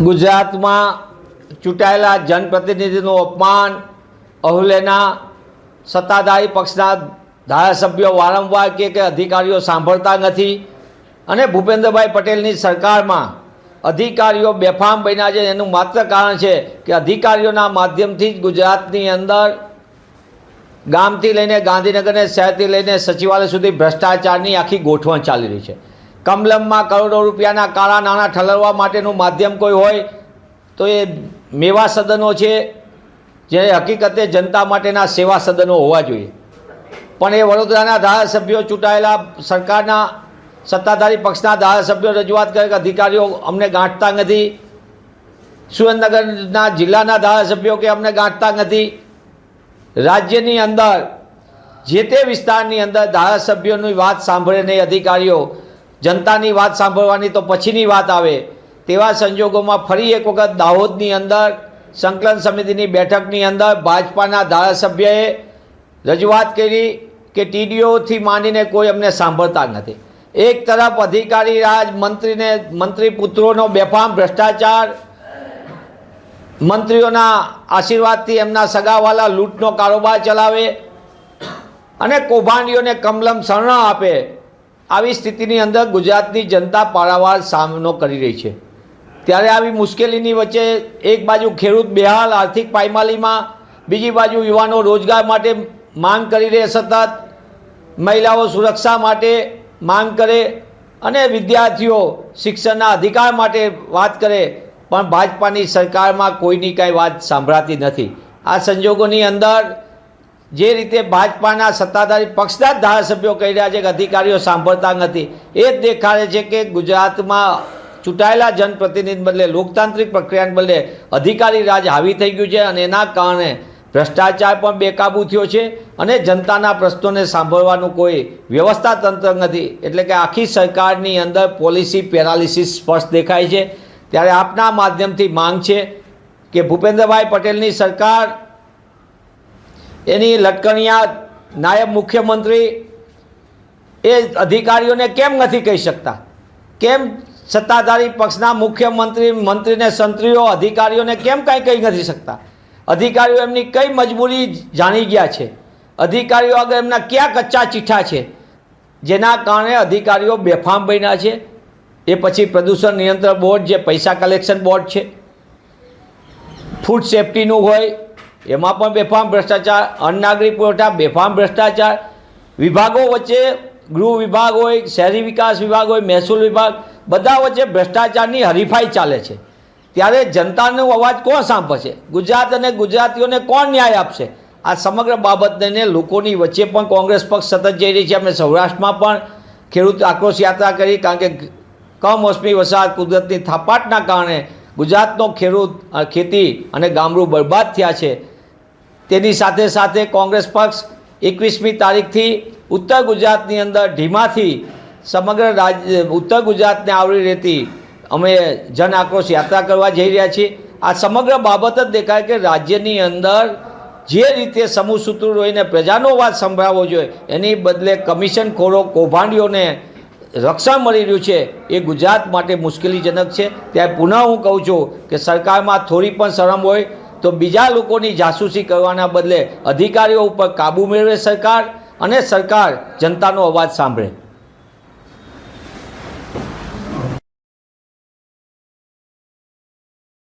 ગુજરાતમાં ચૂંટાયેલા જનપ્રતિનિધિનું અપમાન, અહુલેના સત્તાધારી પક્ષના ધારાસભ્યો વારંવાર કે અધિકારીઓ સાંભળતા નથી અને ભૂપેન્દ્રભાઈ પટેલની સરકારમાં અધિકારીઓ બેફામ બન્યા છે. એનું માત્ર કારણ છે કે અધિકારીઓના માધ્યમથી જ ગુજરાતની અંદર ગામથી લઈને ગાંધીનગરને શહેરથી લઈને સચિવાલય સુધી ભ્રષ્ટાચારની આખી ગોઠવણ ચાલી રહી છે. કમલમમાં કરોડો રૂપિયાના કાળા નાણાં ઠલવવા માટેનું માધ્યમ કોઈ હોય તો એ મેવા સદનો છે, જે હકીકતે જનતા માટેના સેવા સદનો હોવા જોઈએ. પણ એ વડોદરાના ધારાસભ્યો, ચૂંટાયેલા સરકારના સત્તાધારી પક્ષના ધારાસભ્યો રજૂઆત કરે કે અધિકારીઓ અમને ગાંઠતા નથી. સુરેન્દ્રનગરના જિલ્લાના ધારાસભ્યો કે અમને ગાંઠતા નથી. રાજ્યની અંદર જે તે વિસ્તારની અંદર ધારાસભ્યોની વાત સાંભળે નહીં અધિકારીઓ, જનતાની વાત સાંભળવાની તો પછીની વાત આવે. તેવા સંજોગોમાં ફરી એક વખત દાહોદની અંદર સંકલન સમિતિની બેઠકની અંદર ભાજપાના ધારાસભ્યએ રજૂઆત કરી કે ટીડીઓથી માંડીને કોઈ અમને સાંભળતા નથી. એક તરફ અધિકારી રાજ, મંત્રી પુત્રોનો બેફામ ભ્રષ્ટાચાર, મંત્રીઓના આશીર્વાદથી એમના સગાવાલા લૂંટનો કારોબાર ચલાવે અને કૌભાંડીઓને કમલમ શરણ આપે. આવી સ્થિતિની અંદર ગુજરાતની જનતા પારાવાર સામનો કરી રહી છે. ત્યારે આવી મુશ્કેલીની વચ્ચે એક બાજુ ખેડૂત બેહાલ આર્થિક પાયમાલીમાં, બીજી બાજુ યુવાનો રોજગાર માટે માંગ કરી રહે, સતત મહિલાઓ સુરક્ષા માટે માંગ કરે અને વિદ્યાર્થીઓ શિક્ષણના અધિકાર માટે વાત કરે, પણ ભાજપાની સરકારમાં કોઈની કાંઈ વાત સાંભળાતી નથી. આ સંજોગોની અંદર જે રીતે ભાજપાના સત્તાધારી પક્ષના જ ધારાસભ્યો કહી રહ્યા છે કે અધિકારીઓ સાંભળતા નથી, એ જ દેખાડે છે કે ગુજરાતમાં ચૂંટાયેલા જનપ્રતિનિધિ બદલે, લોકતાંત્રિક પ્રક્રિયાને બદલે અધિકારી રાજ હાવી થઈ ગયું છે અને એના કારણે ભ્રષ્ટાચાર પણ બેકાબૂ થયો છે અને જનતાના પ્રશ્નોને સાંભળવાનું કોઈ વ્યવસ્થા તંત્ર નથી. એટલે કે આખી સરકારની અંદર પોલિસી પેરાલિસિસ સ્પષ્ટ દેખાય છે. ત્યારે આપના માધ્યમથી માંગ છે કે ભૂપેન્દ્રભાઈ પટેલની સરકાર, એની લટકણિયા નાયબ મુખ્યમંત્રી એ અધિકારીઓને કેમ નથી કહી શકતા? કેમ સત્તાધારી પક્ષના મુખ્યમંત્રી, મંત્રીને સંત્રીઓ અધિકારીઓને કેમ કાંઈ કહી નથી શકતા? અધિકારીઓ એમની કઈ મજબૂરી જાણી ગયા છે? અધિકારીઓ આગળ એમના ક્યાં કચ્ચા ચીઠા છે જેના કારણે અધિકારીઓ બેફામ બન્યા છે? એ પછી પ્રદૂષણ નિયંત્રણ બોર્ડ, જે પૈસા કલેક્શન બોર્ડ છે, ફૂડ સેફ્ટીનું હોય એમાં પણ બેફામ ભ્રષ્ટાચાર, અન્ન નાગરિક પુરવઠા બેફામ ભ્રષ્ટાચાર, વિભાગો વચ્ચે ગૃહ વિભાગ હોય, શહેરી વિકાસ વિભાગ હોય, મહેસૂલ વિભાગ, બધા વચ્ચે ભ્રષ્ટાચારની હરીફાઈ ચાલે છે. ત્યારે જનતાનો અવાજ કોણ સાંભળશે? ગુજરાત અને ગુજરાતીઓને કોણ ન્યાય આપશે? આ સમગ્ર બાબતને લોકોની વચ્ચે પણ કોંગ્રેસ પક્ષ સતત જઈ રહી છે. અમે સૌરાષ્ટ્રમાં પણ ખેડૂત આક્રોશ યાત્રા કરી, કારણ કે કમોસમી વરસાદ, કુદરતની થાપાટના કારણે ગુજરાતનો ખેડૂત, ખેતી અને ગામડું બરબાદ થયા છે. તેની સાથે સાથે કોંગ્રેસ પક્ષ 21મી તારીખથી ઉત્તર ગુજરાતની અંદર ધીમાથી સમગ્ર ઉત્તર ગુજરાતને આવરી રહેતી અમે જન આક્રોશ યાત્રા કરવા જઈ રહ્યા છીએ. આ સમગ્ર બાબત જ દેખાય કે રાજ્યની અંદર જે રીતે સમૂહ સૂત્ર રહીને પ્રજાનો અવાજ સંભળાવવો જોઈએ, એની બદલે કમિશનખોરો, કૌભાંડીઓને રક્ષણ મળી રહ્યું છે. એ ગુજરાત માટે મુશ્કેલીજનક છે. ત્યારે પુનઃ હું કહું છું કે સરકારમાં થોડી પણ શરમ હોય તો બીજા લોકોની જાસૂસી કરવાના બદલે અધિકારીઓ ઉપર કાબૂ મેળવે સરકાર, અને સરકાર જનતાનો અવાજ સાંભળે.